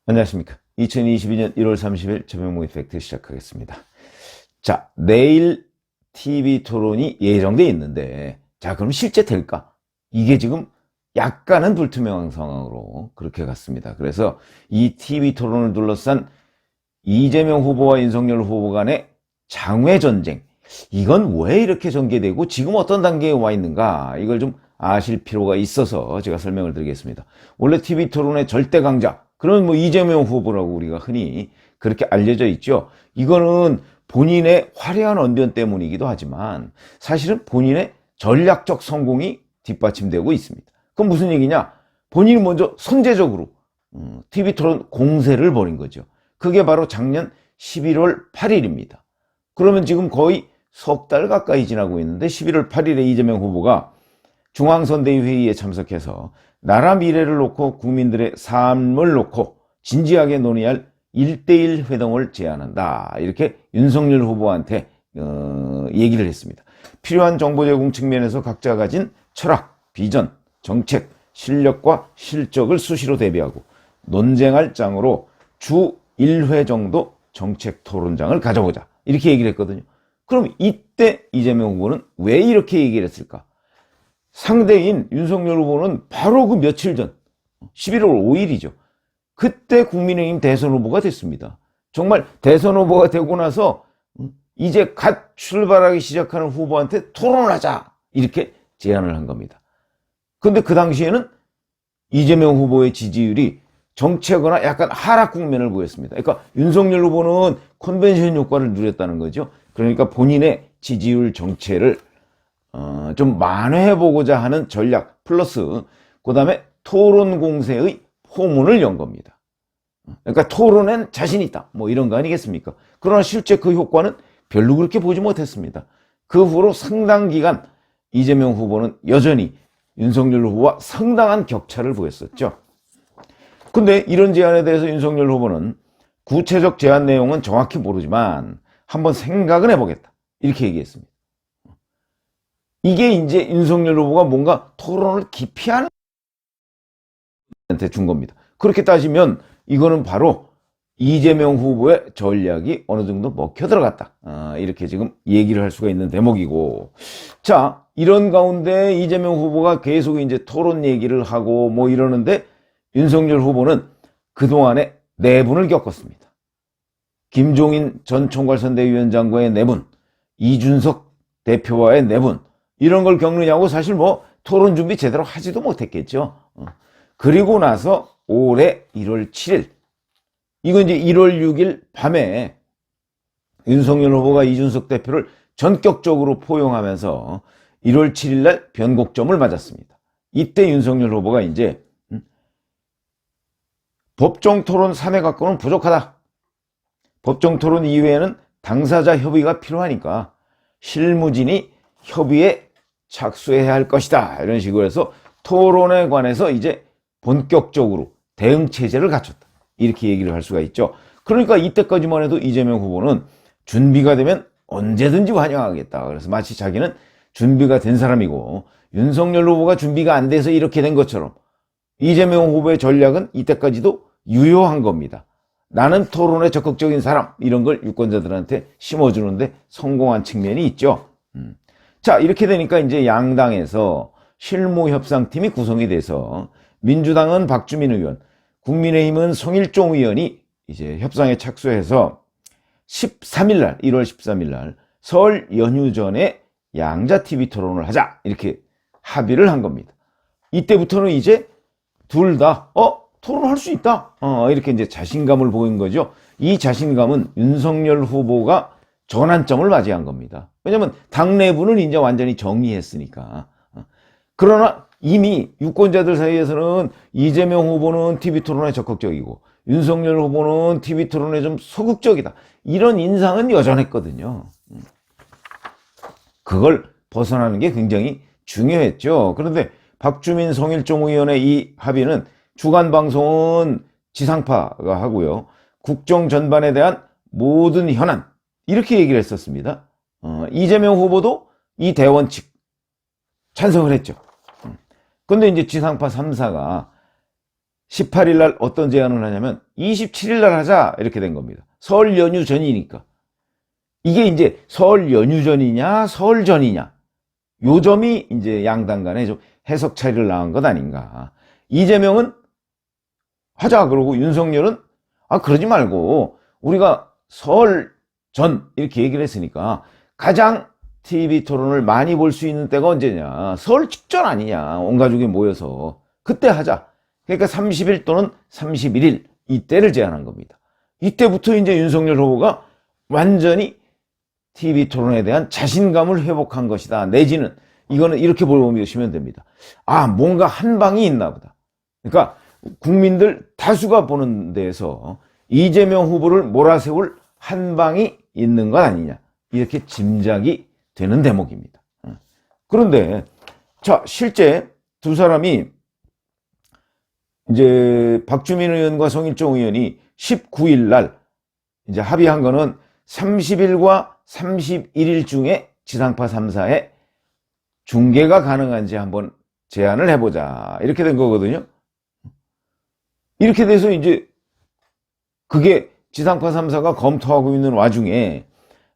안녕하십니까. 2022년 1월 30일 최병목 이펙트 시작하겠습니다. 자, 내일 TV 토론이 예정돼 있는데, 자, 그럼 실제 될까? 이게 지금 약간은 불투명한 상황으로 그렇게 갔습니다. 그래서 이 TV 토론을 둘러싼 이재명 후보와 윤석열 후보 간의 장외 전쟁, 이건 왜 이렇게 전개되고 지금 어떤 단계에 와 있는가, 이걸 좀 아실 필요가 있어서 제가 설명을 드리겠습니다. 원래 TV 토론의 절대 강자, 그런 뭐 이재명 후보라고 우리가 흔히 그렇게 알려져 있죠. 이거는 본인의 화려한 언변 때문이기도 하지만 사실은 본인의 전략적 성공이 뒷받침되고 있습니다. 그건 무슨 얘기냐? 본인이 먼저 선제적으로 TV 토론 공세를 벌인 거죠. 그게 바로 작년 11월 8일입니다. 그러면 지금 거의 석 달 가까이 지나고 있는데 11월 8일에 이재명 후보가 중앙선대위 회의에 참석해서 나라 미래를 놓고 국민들의 삶을 놓고 진지하게 논의할 1대1 회동을 제안한다. 이렇게 윤석열 후보한테 얘기를 했습니다. 필요한 정보 제공 측면에서 각자 가진 철학, 비전, 정책, 실력과 실적을 수시로 대비하고 논쟁할 장으로 주 1회 정도 정책 토론장을 가져보자. 이렇게 얘기를 했거든요. 그럼 이때 이재명 후보는 왜 이렇게 얘기를 했을까? 상대인 윤석열 후보는 바로 그 며칠 전 11월 5일이죠. 그때 국민의힘 대선 후보가 됐습니다. 정말 대선 후보가 되고 나서 이제 갓 출발하기 시작하는 후보한테 토론을 하자 이렇게 제안을 한 겁니다. 그런데 그 당시에는 이재명 후보의 지지율이 정체거나 약간 하락 국면을 보였습니다. 그러니까 윤석열 후보는 컨벤션 효과를 누렸다는 거죠. 그러니까 본인의 지지율 정체를 좀 만회해보고자 하는 전략 플러스 그 다음에 토론 공세의 포문을 연 겁니다. 그러니까 토론엔 자신 있다 뭐 이런 거 아니겠습니까? 그러나 실제 그 효과는 별로 그렇게 보지 못했습니다. 그 후로 상당 기간 이재명 후보는 여전히 윤석열 후보와 상당한 격차를 보였었죠. 근데 이런 제안에 대해서 윤석열 후보는 구체적 제안 내용은 정확히 모르지만 한번 생각은 해보겠다 이렇게 얘기했습니다. 이게 이제 윤석열 후보가 뭔가 토론을 기피하는 한테 준 겁니다. 그렇게 따지면 이거는 바로 이재명 후보의 전략이 어느 정도 먹혀 들어갔다. 이렇게 지금 얘기를 할 수가 있는 대목이고. 자, 이런 가운데 이재명 후보가 계속 이제 토론 얘기를 하고 뭐 이러는데 윤석열 후보는 그동안에 내분을 겪었습니다. 김종인 전 총괄선대위원장과의 내분, 이준석 대표와의 내분, 이런 걸 겪느냐고 사실 뭐 토론 준비 제대로 하지도 못했겠죠. 그리고 나서 올해 1월 7일, 이건 이제 1월 6일 밤에 윤석열 후보가 이준석 대표를 전격적으로 포용하면서 1월 7일 날 변곡점을 맞았습니다. 이때 윤석열 후보가 이제 법정 토론 3회 갖고는 부족하다. 법정 토론 이외에는 당사자 협의가 필요하니까 실무진이 협의에 착수해야 할 것이다. 이런 식으로 해서 토론에 관해서 이제 본격적으로 대응 체제를 갖췄다. 이렇게 얘기를 할 수가 있죠. 그러니까 이때까지만 해도 이재명 후보는 준비가 되면 언제든지 환영하겠다. 그래서 마치 자기는 준비가 된 사람이고 윤석열 후보가 준비가 안 돼서 이렇게 된 것처럼 이재명 후보의 전략은 이때까지도 유효한 겁니다. 나는 토론에 적극적인 사람, 이런 걸 유권자들한테 심어주는데 성공한 측면이 있죠. 자, 이렇게 되니까 이제 양당에서 실무협상팀이 구성이 돼서 민주당은 박주민 의원, 국민의힘은 송일종 의원이 이제 협상에 착수해서 13일 날, 1월 13일 날 설 연휴 전에 양자 TV 토론을 하자 이렇게 합의를 한 겁니다. 이때부터는 이제 둘 다 토론할 수 있다. 이렇게 이제 자신감을 보인 거죠. 이 자신감은 윤석열 후보가 전환점을 맞이한 겁니다. 왜냐면 당 내부는 이제 완전히 정리했으니까. 그러나 이미 유권자들 사이에서는 이재명 후보는 TV 토론에 적극적이고 윤석열 후보는 TV 토론에 좀 소극적이다. 이런 인상은 여전했거든요. 그걸 벗어나는 게 굉장히 중요했죠. 그런데 박주민 송일종 의원의 이 합의는 주간 방송은 지상파가 하고요. 국정 전반에 대한 모든 현안 이렇게 얘기를 했었습니다. 이재명 후보도 이 대원칙 찬성을 했죠. 그런데 이제 지상파 3사가 18일 날 어떤 제안을 하냐면 27일 날 하자 이렇게 된 겁니다. 설 연휴 전이니까. 이게 이제 설 연휴 전이냐 설 전이냐 요 점이 이제 양당 간에 좀 해석 차이를 낳은 것 아닌가. 이재명은 하자 그러고 윤석열은 그러지 말고 우리가 설 전 이렇게 얘기를 했으니까 가장 TV 토론을 많이 볼 수 있는 때가 언제냐. 설 직전 아니냐. 온 가족이 모여서 그때 하자. 그러니까 30일 또는 31일 이때를 제안한 겁니다. 이때부터 이제 윤석열 후보가 완전히 TV 토론에 대한 자신감을 회복한 것이다. 내지는 이거는 이렇게 보시면 됩니다. 뭔가 한 방이 있나 보다. 그러니까 국민들 다수가 보는 데에서 이재명 후보를 몰아세울 한 방이 있는 것 아니냐. 이렇게 짐작이 되는 대목입니다. 그런데 자, 실제 두 사람이 이제 박주민 의원과 성일종 의원이 19일 날 이제 합의한 거는 30일과 31일 중에 지상파 3사에 중계가 가능한지 한번 제안을 해보자. 이렇게 된 거거든요. 이렇게 돼서 이제 그게 지상파 3사가 검토하고 있는 와중에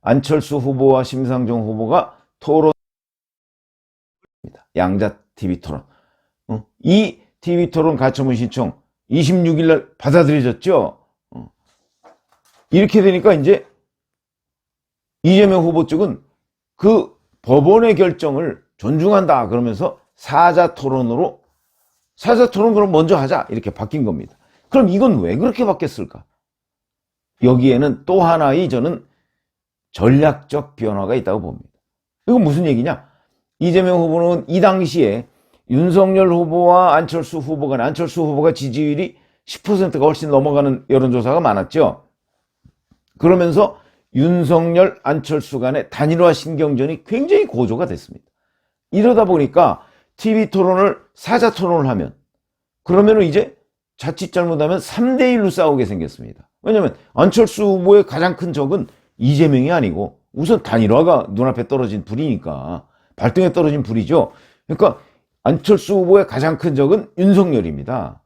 안철수 후보와 심상정 후보가 토론입니다. 양자 TV 토론. 이 TV 토론 가처분 신청 26일 날 받아들여졌죠. 이렇게 되니까 이제 이재명 후보 측은 그 법원의 결정을 존중한다 그러면서 사자 토론 그럼 먼저 하자 이렇게 바뀐 겁니다. 그럼 이건 왜 그렇게 바뀌었을까? 여기에는 또 하나의 저는 전략적 변화가 있다고 봅니다. 이건 무슨 얘기냐? 이재명 후보는 이 당시에 윤석열 후보와 안철수 후보 간에 안철수 후보가 지지율이 10%가 훨씬 넘어가는 여론조사가 많았죠. 그러면서 윤석열, 안철수 간의 단일화 신경전이 굉장히 고조가 됐습니다. 이러다 보니까 TV 토론을 사자 토론을 하면 그러면 이제 자칫 잘못하면 3대1로 싸우게 생겼습니다. 왜냐하면 안철수 후보의 가장 큰 적은 이재명이 아니고 우선 단일화가 눈앞에 떨어진 불이니까 발등에 떨어진 불이죠. 그러니까 안철수 후보의 가장 큰 적은 윤석열입니다.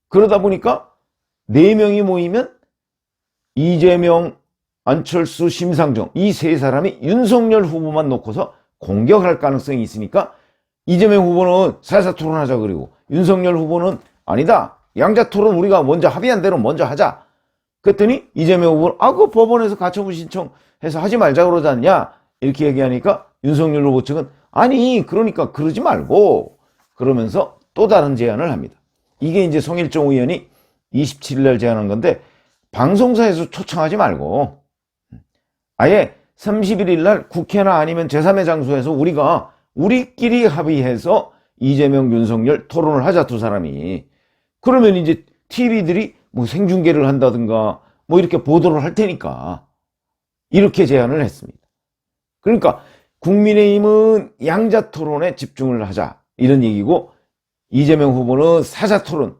그러다 보니까 4명이 모이면 이재명, 안철수, 심상정 이 세 사람이 윤석열 후보만 놓고서 공격할 가능성이 있으니까 이재명 후보는 사자 토론하자 그리고 윤석열 후보는 아니다. 양자 토론 우리가 먼저 합의한 대로 먼저 하자. 그랬더니 이재명 후보는 그 법원에서 가처분 신청해서 하지 말자 그러지 않냐 이렇게 얘기하니까 윤석열 후보 측은 아니 그러니까 그러지 말고 그러면서 또 다른 제안을 합니다. 이게 이제 성일종 의원이 27일 날 제안한 건데 방송사에서 초청하지 말고 아예 31일 날 국회나 아니면 제3의 장소에서 우리끼리 합의해서 이재명, 윤석열 토론을 하자 두 사람이. 그러면 이제 TV들이 뭐 생중계를 한다든가 뭐 이렇게 보도를 할 테니까 이렇게 제안을 했습니다. 그러니까 국민의힘은 양자 토론에 집중을 하자 이런 얘기고 이재명 후보는 사자 토론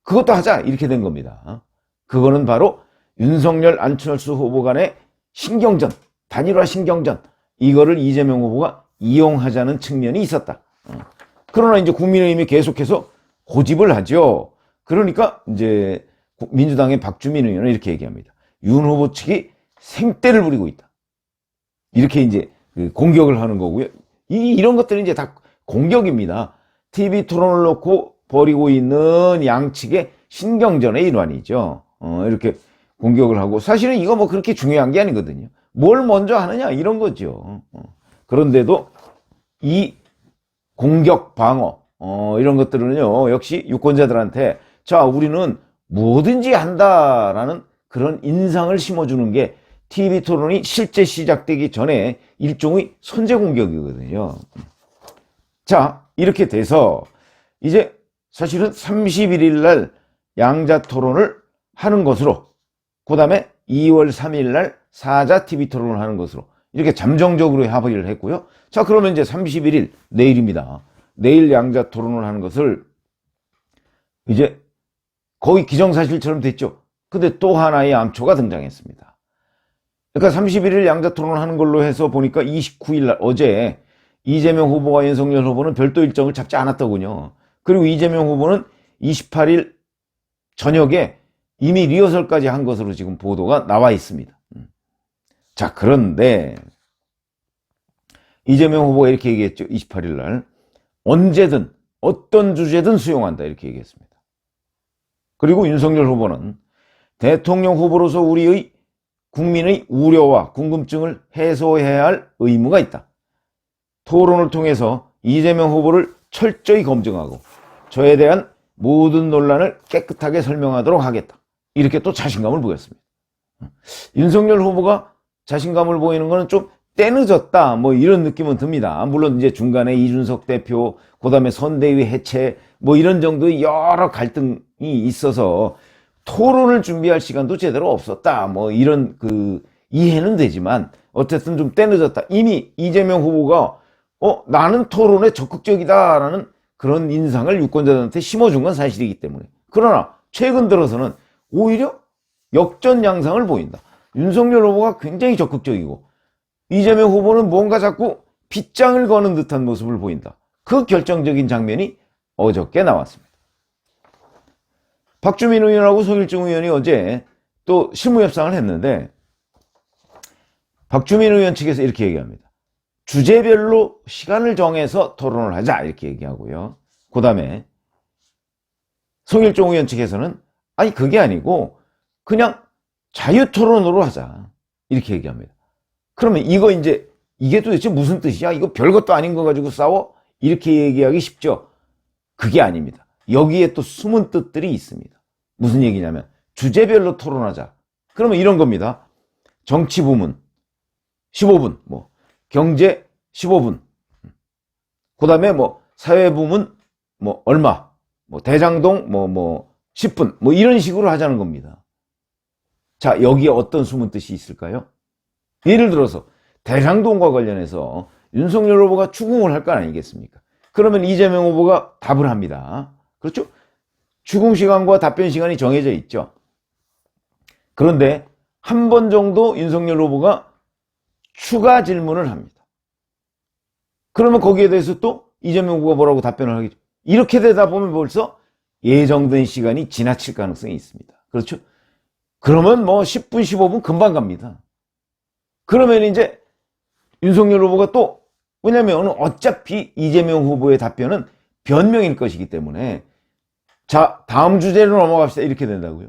그것도 하자 이렇게 된 겁니다. 그거는 바로 윤석열, 안철수 후보 간의 신경전, 단일화 신경전 이거를 이재명 후보가 이용하자는 측면이 있었다. 그러나 이제 국민의힘이 계속해서 고집을 하죠. 그러니까 이제 민주당의 박주민 의원은 이렇게 얘기합니다. 윤 후보 측이 생떼를 부리고 있다. 이렇게 이제 공격을 하는 거고요. 이런 것들은 이제 다 공격입니다. TV 토론을 놓고 벌이고 있는 양측의 신경전의 일환이죠. 이렇게 공격을 하고 사실은 이거 뭐 그렇게 중요한 게 아니거든요. 뭘 먼저 하느냐 이런 거죠. 그런데도 이 공격 방어 이런 것들은요 역시 유권자들한테 자 우리는 뭐든지 한다라는 그런 인상을 심어주는 게 TV 토론이 실제 시작되기 전에 일종의 선제 공격이거든요. 자 이렇게 돼서 이제 사실은 31일 날 양자 토론을 하는 것으로 그 다음에 2월 3일 날 사자 TV 토론을 하는 것으로 이렇게 잠정적으로 합의를 했고요. 자 그러면 이제 31일 내일입니다. 내일 양자 토론을 하는 것을 이제 거의 기정사실처럼 됐죠. 근데 또 하나의 암초가 등장했습니다. 그러니까 31일 양자 토론을 하는 걸로 해서 보니까 29일 날 어제 이재명 후보와 윤석열 후보는 별도 일정을 잡지 않았더군요. 그리고 이재명 후보는 28일 저녁에 이미 리허설까지 한 것으로 지금 보도가 나와 있습니다. 자, 그런데 이재명 후보가 이렇게 얘기했죠. 28일 날 언제든 어떤 주제든 수용한다 이렇게 얘기했습니다. 그리고 윤석열 후보는 대통령 후보로서 우리의 국민의 우려와 궁금증을 해소해야 할 의무가 있다. 토론을 통해서 이재명 후보를 철저히 검증하고 저에 대한 모든 논란을 깨끗하게 설명하도록 하겠다. 이렇게 또 자신감을 보였습니다. 윤석열 후보가 자신감을 보이는 것은 좀 때늦었다 뭐 이런 느낌은 듭니다. 물론 이제 중간에 이준석 대표, 그다음에 선대위 해체 뭐 이런 정도의 여러 갈등이 있어서 토론을 준비할 시간도 제대로 없었다 뭐 이런 이해는 되지만 어쨌든 좀 때늦었다. 이미 이재명 후보가 나는 토론에 적극적이다라는 그런 인상을 유권자들한테 심어준 건 사실이기 때문에. 그러나 최근 들어서는 오히려 역전 양상을 보인다. 윤석열 후보가 굉장히 적극적이고 이재명 후보는 뭔가 자꾸 빗장을 거는 듯한 모습을 보인다. 그 결정적인 장면이 어저께 나왔습니다. 박주민 의원하고 송일정 의원이 어제 또 실무협상을 했는데 박주민 의원 측에서 이렇게 얘기합니다. 주제별로 시간을 정해서 토론을 하자 이렇게 얘기하고요. 그 다음에 송일정 의원 측에서는 아니 그게 아니고 그냥 자유토론으로 하자 이렇게 얘기합니다. 그러면 이게 도대체 무슨 뜻이야? 이거 별것도 아닌 거 가지고 싸워? 이렇게 얘기하기 쉽죠. 그게 아닙니다. 여기에 또 숨은 뜻들이 있습니다. 무슨 얘기냐면 주제별로 토론하자. 그러면 이런 겁니다. 정치 부문 15분, 뭐 경제 15분, 그 다음에 뭐 사회 부문 뭐 얼마, 뭐 대장동 뭐 10분, 뭐 이런 식으로 하자는 겁니다. 자, 여기에 어떤 숨은 뜻이 있을까요? 예를 들어서 대장동과 관련해서 윤석열 후보가 추궁을 할 거 아니겠습니까? 그러면 이재명 후보가 답을 합니다. 그렇죠? 추궁 시간과 답변 시간이 정해져 있죠. 그런데 한 번 정도 윤석열 후보가 추가 질문을 합니다. 그러면 거기에 대해서 또 이재명 후보가 뭐라고 답변을 하겠죠. 이렇게 되다 보면 벌써 예정된 시간이 지나칠 가능성이 있습니다. 그렇죠? 그러면 뭐 10분, 15분 금방 갑니다. 그러면 이제 윤석열 후보가 또 왜냐면 어차피 이재명 후보의 답변은 변명일 것이기 때문에 자, 다음 주제로 넘어갑시다. 이렇게 된다고요.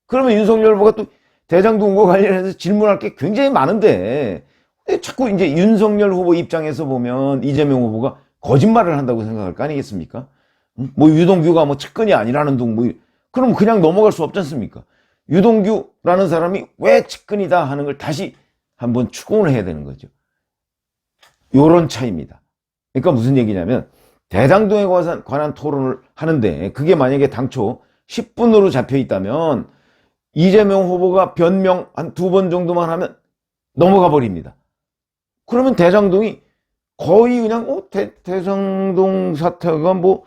그러면 윤석열 후보가 또 대장동과 관련해서 질문할 게 굉장히 많은데 자꾸 이제 윤석열 후보 입장에서 보면 이재명 후보가 거짓말을 한다고 생각할 거 아니겠습니까? 뭐 유동규가 뭐 측근이 아니라는 둥 뭐 그럼 그냥 넘어갈 수 없지 않습니까? 유동규라는 사람이 왜 측근이다 하는 걸 다시 한번 추궁을 해야 되는 거죠. 요런 차이입니다. 그러니까 무슨 얘기냐면 대장동에 관한 토론을 하는데 그게 만약에 당초 10분으로 잡혀 있다면 이재명 후보가 변명 한 2번 정도만 하면 넘어가 버립니다. 그러면 대장동이 거의 그냥 대장동 사태가 뭐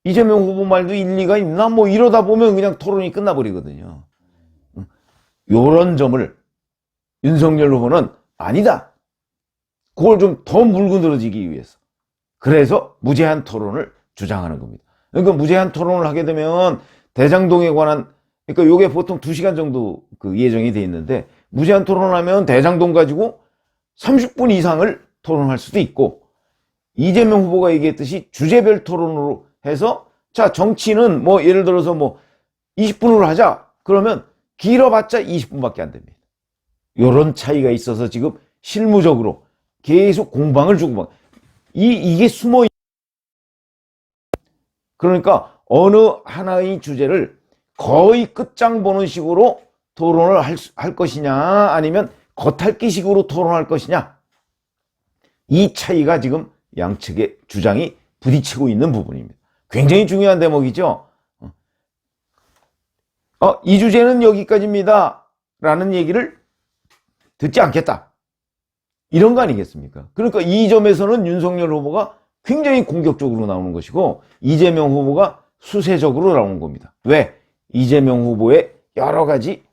이재명 후보 말도 일리가 있나 뭐 이러다 보면 그냥 토론이 끝나버리거든요. 요런 점을 윤석열 후보는 아니다. 그걸 좀 더 물고늘어지기 위해서. 그래서 무제한 토론을 주장하는 겁니다. 그러니까 무제한 토론을 하게 되면 대장동에 관한 그러니까 요게 보통 2시간 정도 예정이 돼 있는데 무제한 토론하면 대장동 가지고 30분 이상을 토론할 수도 있고 이재명 후보가 얘기했듯이 주제별 토론으로 해서 자 정치는 뭐 예를 들어서 뭐 20분으로 하자 그러면 길어봤자 20분밖에 안 됩니다. 요런 차이가 있어서 지금 실무적으로 계속 공방을 주고 이게 숨어 그러니까 어느 하나의 주제를 거의 끝장 보는 식으로 토론을 할 것이냐 아니면 겉핥기식으로 토론할 것이냐 이 차이가 지금 양측의 주장이 부딪히고 있는 부분입니다. 굉장히 중요한 대목이죠. 이 주제는 여기까지입니다 라는 얘기를 듣지 않겠다 이런 거 아니겠습니까? 그러니까 이 점에서는 윤석열 후보가 굉장히 공격적으로 나오는 것이고 이재명 후보가 수세적으로 나오는 겁니다. 왜? 이재명 후보의 여러 가지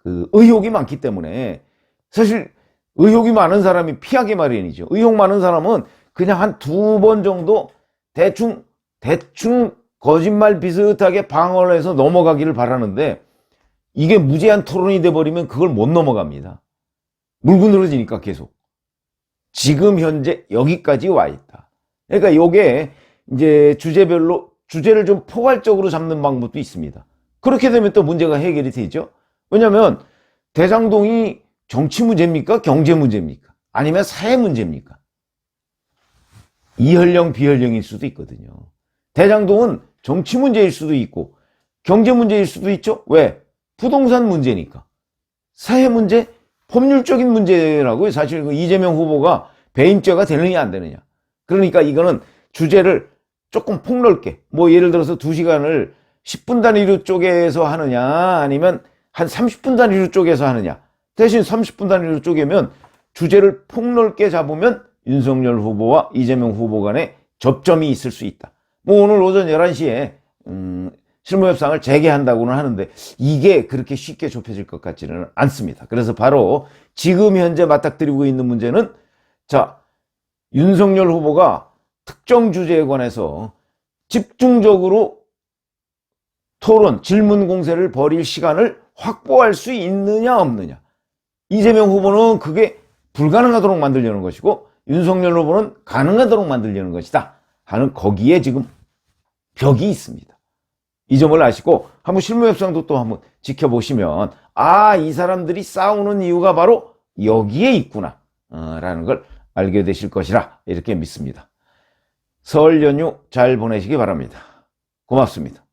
의혹이 많기 때문에 사실 의혹이 많은 사람이 피하기 마련이죠. 의혹 많은 사람은 그냥 한 2번 정도 대충 거짓말 비슷하게 방어를 해서 넘어가기를 바라는데 이게 무제한 토론이 돼버리면 그걸 못 넘어갑니다. 물고 늘어지니까 계속. 지금 현재 여기까지 와 있다. 그러니까 요게 이제 주제별로 주제를 좀 포괄적으로 잡는 방법도 있습니다. 그렇게 되면 또 문제가 해결이 되죠. 왜냐하면 대장동이 정치 문제입니까? 경제 문제입니까? 아니면 사회 문제입니까? 이현령 비현령일 수도 있거든요. 대장동은 정치 문제일 수도 있고 경제 문제일 수도 있죠. 왜? 부동산 문제니까. 사회 문제? 법률적인 문제라고요. 사실 이재명 후보가 배임죄가 되느냐 안 되느냐. 그러니까 이거는 주제를 조금 폭넓게 뭐 예를 들어서 2시간을 10분 단위로 쪼개서 하느냐 아니면 한 30분 단위로 쪼개서 하느냐. 대신 30분 단위로 쪼개면 주제를 폭넓게 잡으면 윤석열 후보와 이재명 후보 간에 접점이 있을 수 있다. 뭐 오늘 오전 11시에 실무협상을 재개한다고는 하는데 이게 그렇게 쉽게 좁혀질 것 같지는 않습니다. 그래서 바로 지금 현재 맞닥뜨리고 있는 문제는 자, 윤석열 후보가 특정 주제에 관해서 집중적으로 토론, 질문 공세를 벌일 시간을 확보할 수 있느냐 없느냐. 이재명 후보는 그게 불가능하도록 만들려는 것이고 윤석열 후보는 가능하도록 만들려는 것이다 하는 거기에 지금 벽이 있습니다. 이 점을 아시고 한번 실무협상도 또 한번 지켜보시면 아, 이 사람들이 싸우는 이유가 바로 여기에 있구나 라는 걸 알게 되실 것이라 이렇게 믿습니다. 설 연휴 잘 보내시기 바랍니다. 고맙습니다.